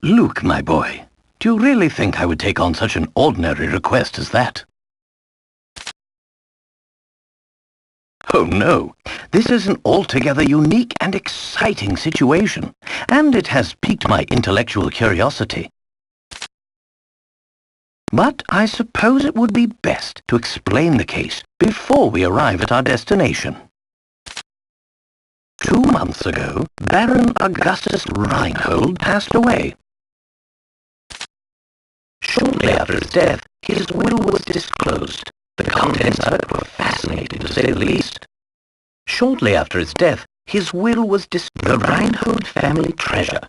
Luke, my boy, do you really think I would take on such an ordinary request as that? Oh no, this is an altogether unique and exciting situation, and it has piqued my intellectual curiosity. But I suppose it would be best to explain the case before we arrive at our destination. 2 months ago, Baron Augustus Reinhold passed away. Shortly after his death, his will was disclosed. The contents of it were fascinating, to say the least. Shortly after his death, his will was the Reinhold family treasure.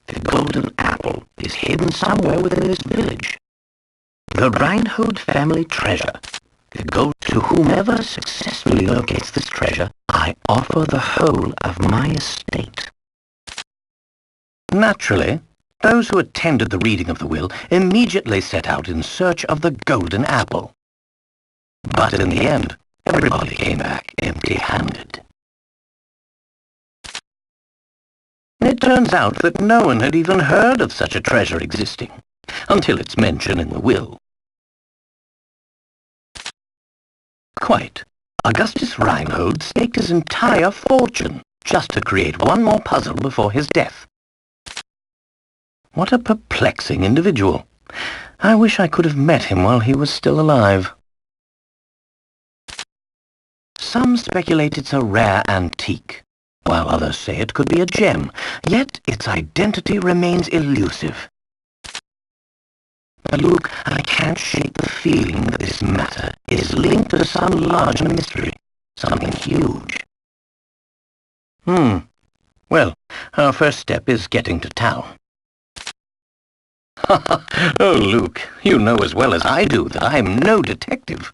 The golden apple is hidden somewhere within this village. The Reinhold family treasure. To whomever successfully locates this treasure, I offer the whole of my estate. Naturally, those who attended the reading of the will immediately set out in search of the golden apple. But in the end, everybody came back empty-handed. It turns out that no one had even heard of such a treasure existing, until its mention in the will. Quite. Augustus Reinhold staked his entire fortune just to create one more puzzle before his death. What a perplexing individual. I wish I could have met him while he was still alive. Some speculate it's a rare antique, while others say it could be a gem, yet its identity remains elusive. But Luke, I can't shake the feeling that this matter is linked to some larger mystery, something huge. Well, our first step is getting to town. Oh, Luke, you know as well as I do that I'm no detective.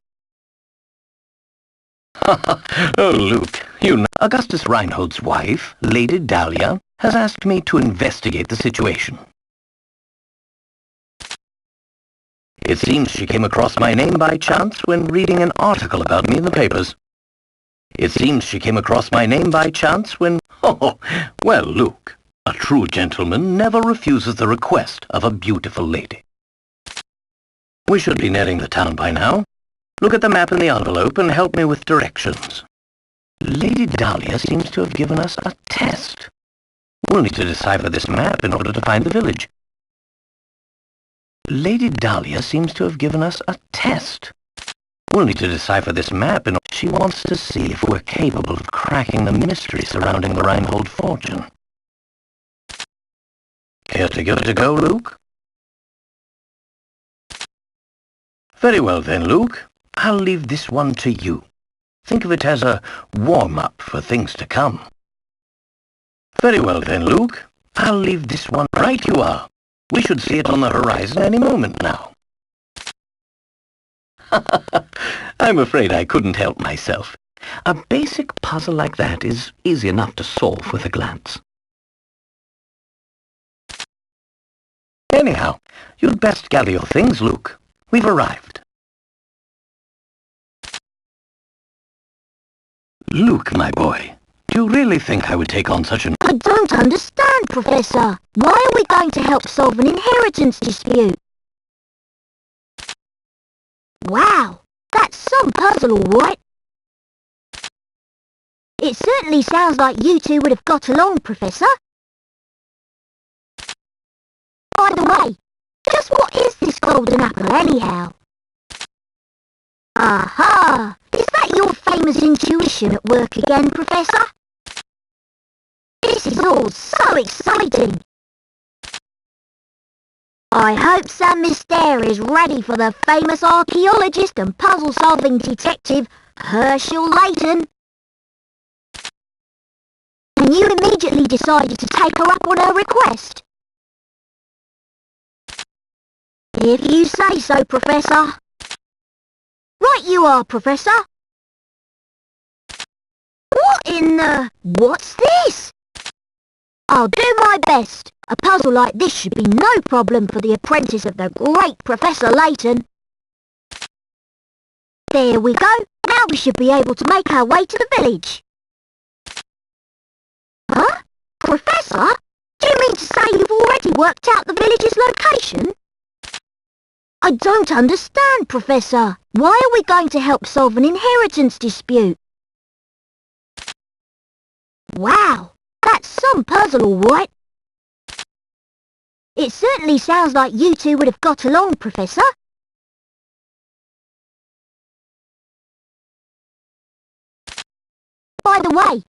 Oh, Luke, you know. Augustus Reinhold's wife, Lady Dahlia, has asked me to investigate the situation. It seems she came across my name by chance when reading an article about me in the papers. Oh, well, Luke, a true gentleman never refuses the request of a beautiful lady. We should be nearing the town by now. Look at the map in the envelope and help me with directions. Lady Dahlia seems to have given us a test. We'll need to decipher this map in order to find the village. Lady Dahlia seems to have given us a test. We'll need to decipher this map and she wants to see if we're capable of cracking the mystery surrounding the Reinhold fortune. Care to give it a go, Luke? Very well then, Luke. I'll leave this one to you. Think of it as a warm-up for things to come. Very well then, Luke. I'll leave this one. Right you are. We should see it on the horizon any moment now. I'm afraid I couldn't help myself. A basic puzzle like that is easy enough to solve with a glance. Anyhow, you'd best gather your things, Luke. We've arrived. Luke, my boy, do you really think I would take on such an... I don't understand, Professor. Why are we going to help solve an inheritance dispute? Wow, that's some puzzle, all right. It certainly sounds like you two would have got along, Professor. By the way, just what is this golden apple, anyhow? Aha! Is that your famous intuition at work again, Professor? This is all so exciting. I hope Sam Mystere is ready for the famous archaeologist and puzzle-solving detective, Herschel Layton. And you immediately decided to take her up on her request. If you say so, Professor. Right you are, Professor. What in the... What's this? I'll do my best. A puzzle like this should be no problem for the apprentice of the great Professor Layton. There we go. Now we should be able to make our way to the village. Huh? Professor? Do you mean to say you've already worked out the village's location? I don't understand, Professor. Why are we going to help solve an inheritance dispute? Wow, that's some puzzle, all right. It certainly sounds like you two would have got along, Professor. By the way,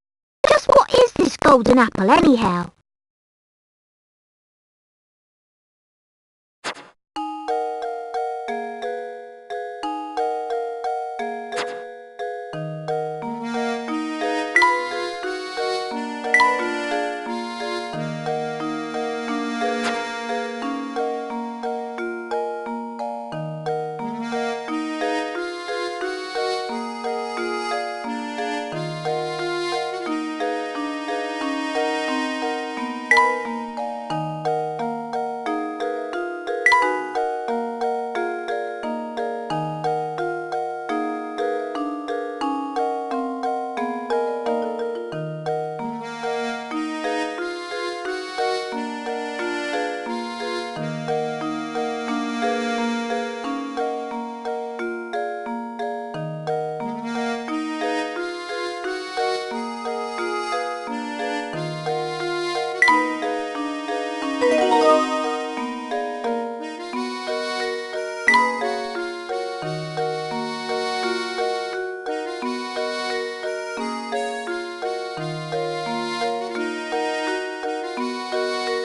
just what is this golden apple anyhow?